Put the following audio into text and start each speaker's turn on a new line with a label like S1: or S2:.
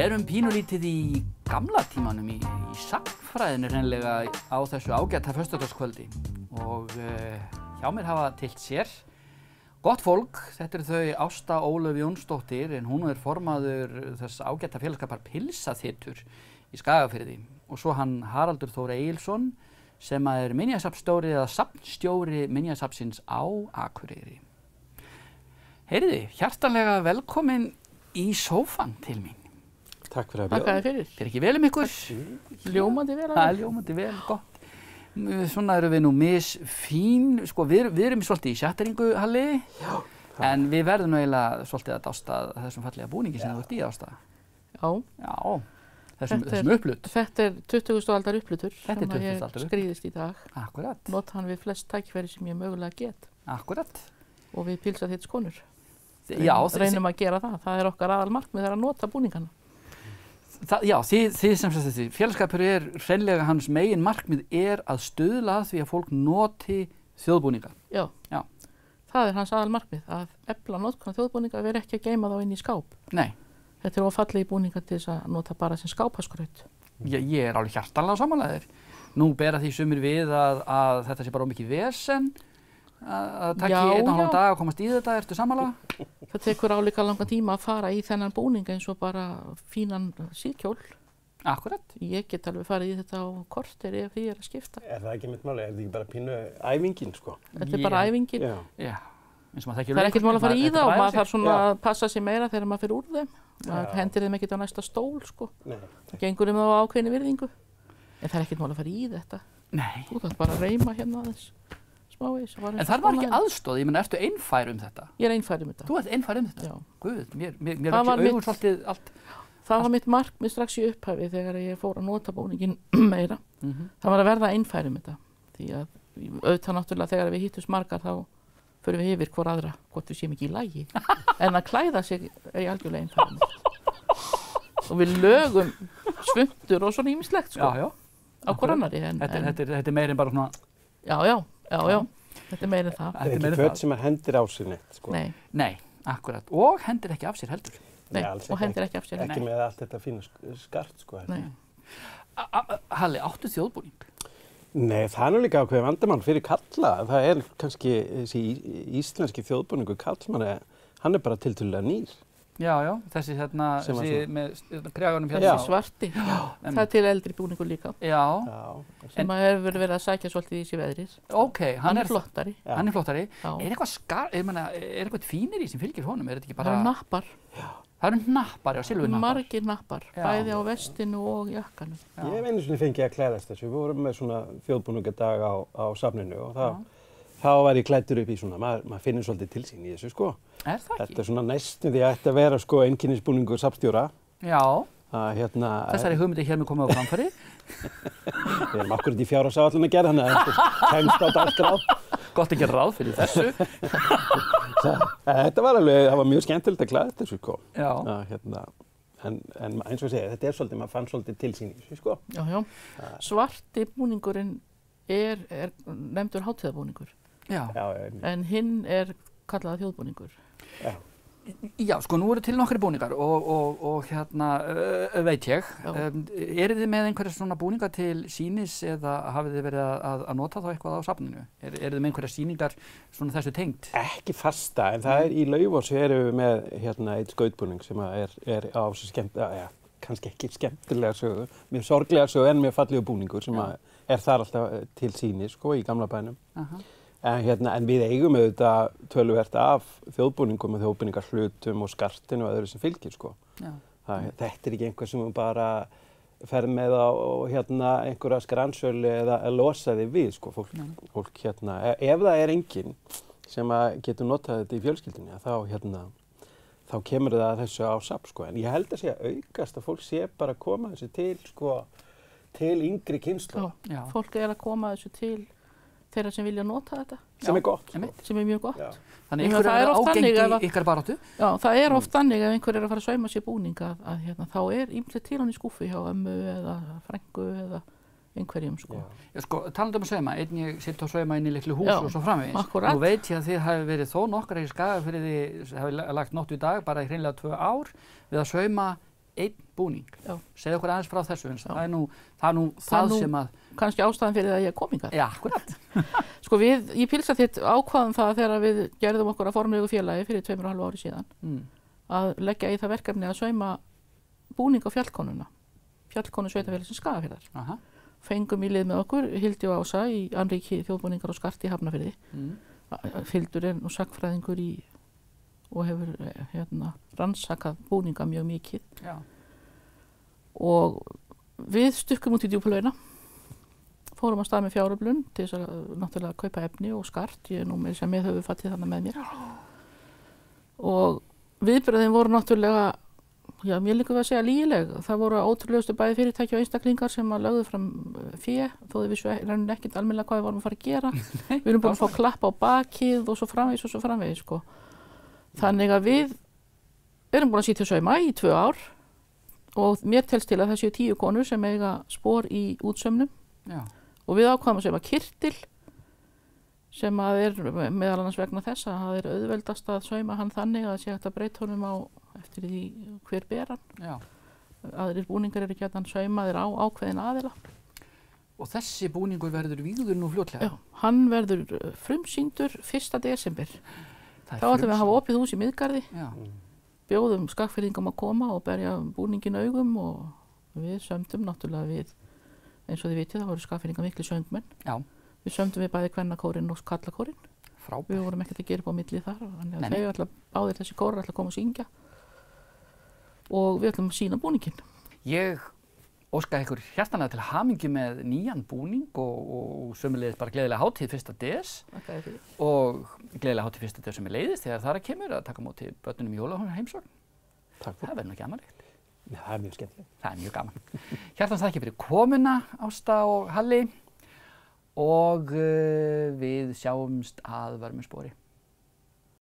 S1: erum pínulítið í gamla tímanum í sagnfræðinu hreinlega á þessu ágæta föstudagskvöldi og hjá mér hafa tyllt sér gott fólk. Þetta eru þau Ásta Ólöf Jónsdóttir en hún formaður þess ágæta félagskapar Pilsaþytur í Skagafirði og svo hann Haraldur Þór Egilsson sem minjasafnsstjóri eða safnstjóri minjasafnsins á Akureyri. Heyriði, hjartanlega velkomin í sófann til mín.
S2: Takk fyrir að bjóða.
S3: Takk fyrir.
S1: Fer ekki vel ykkur?
S3: Ljómandi vel.
S1: Það ljómandi vel, gott. Svona erum við nú misfín, sko við erum svolítið í sjatteringu, Halli.
S2: Já.
S1: En við verðum nú eiginlega svolítið að dásta þessum fallega búningi sem þú ert í, Ásta.
S3: Já.
S1: Já, þessum upplut.
S3: Þetta 20. aldar upplutur
S1: Þetta
S3: sem
S1: 20.
S3: ég
S1: aldar upplut.
S3: skrýðist í dag.
S1: Akkurat.
S3: Nota hann við flest tækifæri sem ég mögulega get.
S1: Akkurat.
S3: Og við Pilsaþytskonur.
S1: Já,
S3: reynum að gera það. Það er okkar aðalmarkmið að nota búningana.
S1: Já, þið sem sagt þessi félagskapur hreinlega hans megin markmið að stuðla að því að fólk noti þjóðbúninga.
S3: Já.
S1: Já.
S3: Það er hans aðalmarkmið að efla notkun þjóðbúninga vera ekki að geyma þá inn í skáp.
S1: Nei.
S3: Þetta er ofallegi búningar til þess að nota bara sem skápaskraut.
S1: Ég er alveg hjartanlega sammála þér. Nú bera því sumir við að þetta sé bara mikið vesen að taka í 1,5 dag að komast í þetta, ertu sammála?
S3: Það tekur álíka langan tíma að fara í þennan búning eins og bara fínan síðkjól.
S1: Akkurat.
S3: Ég get alveg farið í þetta á korteri ef því að skipta.
S2: Er það ekki mitt máli? Er þetta ekki bara pínu æfingin, sko?
S3: Þetta bara æfingin.
S1: Já. Það
S3: er ekkert mál að fara í það og maður þarf svona að passa sig meira þegar maður fyrir úr þeim. Maður hendir þeim ekkert á næsta stól, sko.
S2: Nei.
S3: Það gengur þá ákveðinni virðingu. En það er ekkert mál að fara í þetta.
S1: Nei.
S3: Þú þarf bara að reyma hérna aðeins.
S1: En það var ekki aðstoð, ég meina, ertu einfær þetta?
S3: Ég er einfær þetta.
S1: Þú ert einfær þetta?
S3: Já.
S1: Guð, mér var ekki augun svolítið allt.
S3: Það var mitt markmið strax í upphafi þegar ég fór að nota búningin meira. Það var að verða einfær þetta. Því að auðvitað náttúrulega þegar við hittumst margar þá förum við yfir hvor aðra, hvort við séum ekki í lagi. En að klæða sig er ég algjörlega einfær. Og við lögum svuntur og svona ýmislegt, sko.
S1: Já.
S3: Á hvor annarri.
S1: Þetta meir en bara svona...
S3: Já, þetta er meira það.
S2: Það er ekki föt sem hendir á sér neitt, sko.
S3: Nei,
S1: akkurat. Og hendir ekki af sér heldur.
S3: Nei, og hendir ekki af sér.
S2: Ekki með allt þetta fína skart, sko.
S3: Nei.
S1: Halli, áttu þjóðbúning?
S2: Nei, það er nú líka ákveðið vandamál fyrir kalla. Það er kannski þessi íslenski þjóðbúningur kallmann, hann er bara tiltölulega nýr.
S1: Já, þessi með krjaganum hérna.
S3: Þessi svarti, það er til eldri búningur líka.
S1: Já.
S3: Sem hefur verið að sækja svolítið í sig veðrið.
S1: Ok, hann er
S3: flottari.
S1: Hann er flottari.
S3: Já.
S1: Er eitthvað fínir í sem fylgir honum? Er þetta ekki bara...
S3: Það eru nappar.
S1: Já. Það eru nappar, silfurnappar.
S3: Margir nappar, bæði á vestinu og jakkanum.
S2: Ég hef einu sinni fengið að klæðast þessu. Við vorum með svona þjóðbúningadag á safninu og þá var ég klæddur upp í svona, maður finnur svolítið til sín í þessu, sko.
S1: Er það ekki?
S2: Þetta er svona næstum því að ætti að vera, sko, einkennisbúningur safnstjóra.
S1: Já.
S3: Þessari
S1: hugmyndi hér með komið á framfæri.
S2: Við erum akkurat í fjárhagsáætlun að gera, þannig að þetta kemst á dagskrá.
S1: Gott að gera ráð fyrir þessu.
S2: Þetta var alveg, það var mjög skemmtilegt að klæða þessu, sko.
S1: Já.
S2: En eins og ég segi, þetta er svolítið, maður fann svolítið til sín í þessu, sko.
S3: Já. Svarti búningurinn er nefndur hátíðarbúningur.
S1: Já.
S3: En hinn er kallaður þjóðbúningur.
S1: Já, sko, nú eru til nokkri búningar og veit ég. Eru þið með einhverja svona búningar til sýnis eða hafið þið verið að nota þá eitthvað á safninu? Eru þið með einhverja sýningar svona þessu tengt?
S2: Ekki fasta, en það í Laufási erum við með eitt skautbúning sem er á svo kannski ekki skemmtilega sögu, mjög sorglega sögu en mjög fallegur búningur sem er þar alltaf til sýnis, sko, í gamla bænum. En við eigum auðvitað töluvert af þjóðbúningum og þjóðbúningarhlutum og skartinu og öðru sem fylgir, sko. Þetta er ekki einhver sem bara fer með á einhverja skransölu eða losa þig við, sko. Fólk ef það er enginn sem getur notað þetta í fjölskyldunni, þá kemur það þessu á safn, sko. En ég held að sé að aukast að fólk sé bara að koma þessu til, sko, til yngri kynslóða.
S3: Já, fólk er að koma þessu til þeirra sem vilja nota þetta.
S2: Sem er gott.
S3: Sem er mjög gott.
S1: Þannig einhver er ágengt í ykkar baráttu?
S3: Já, það er oft þannig ef einhver er að fara að sauma sér búning að þá er ýmislegt til hann í skúffu hjá ömmu eða frængu eða einhverjum, sko.
S1: Já, sko, talandi um að sauma, einn ég sitt á sauma inn í litlu hús og svo framvegis.
S3: Akkúrat.
S1: Nú veit ég að þið hafi verið þó nokkrar í Skagafirði, hafi lagt nótt í dag, bara í hreinlega 2 ár, við að sauma einn búning.
S3: Já.
S1: Segðu okkur aðeins frá þessu, en það er nú það sem að...
S3: Kannski ástæðan fyrir að ég kom hingað.
S1: Já, akkurat.
S3: Sko við í Pilsaþitt ákvaðum það þegar við gerðum okkur að formlegu félagi fyrir 2,5 ári síðan að leggja í það verkefni að sauma búning á fjallkonuna. Fjallkonu sveitafélagsins Skagafjarðar. Fengum í lið með okkur Hildi og Ása í annríki þjóðbúningar og skart í Hafnarfirði. Hildur er nú sagnfræðingur og hefur rannsakað búninga mjög mikið.
S1: Já.
S3: Og við stukkum út í djúpalaugina, fórum að stað með fjáröflun til þess að náttúrulega kaupa efni og skart. Ég er nú með þess að höfuðfatið þannig með mér. Og viðbröðin voru náttúrulega, já, mér líka að segja lygileg. Það voru ótrúlegustu bæði fyrirtæki og einstaklingar sem að lögðu fram fé, þó þau vissu ekkert almennilega hvað við vorum að fara að gera. Við erum búin að fá klapp á bakið og svo framvegis, sko. Þannig að við erum búin að sitja sauma í 2 ár og mér telst til að það séu 10 konur sem eiga spor í útsaumnum.
S1: Já.
S3: Og við ákvaðum að sauma kyrtil sem að er meðal annars vegna þess að það er auðveldast að sauma hann þannig að það sé hægt að breyta honum á eftir því hver ber hann.
S1: Já.
S3: Aðrir búningar eru gjarnan saumaðir á ákveðin aðila.
S1: Og þessi búningur verður vígður nú fljótlega?
S3: Já, hann verður frumsýndur 1. desember. Þá ætlum við að hafa opið hús í Miðgarði.
S1: Já.
S3: Bjóðum Skagfirðingum að koma og berja búningin augum og við sömdum náttúrulega við, eins og þið vitið, það voru Skagfirðingar miklu söngmenn.
S1: Já.
S3: Við sömdum við bæði kvennakórinn og karlakórinn.
S1: Frábært.
S3: Við vorum ekkert að gera upp á milli þar, þannig að þau ætla báðir þessi kórar ætla að koma og syngja og við ætlum að sýna búningin.
S1: Ég óska ykkur hjartanlega til hamingju með nýjan búning og sömuleiðis bara gleðilega hátíð 1. des og gleðilega hátíð 1. des sömuleiðis þegar þar kemur að taka á móti börnunum í jólaheimsókn.
S2: Takk fyrir.
S1: Það verður nú ekki amalegt.
S2: Já, það er mjög skemmtilegt.
S1: Það er mjög gaman. Hjartans þakki fyrir komuna, Ásta og Halli, og við sjáumst að vörmu spori.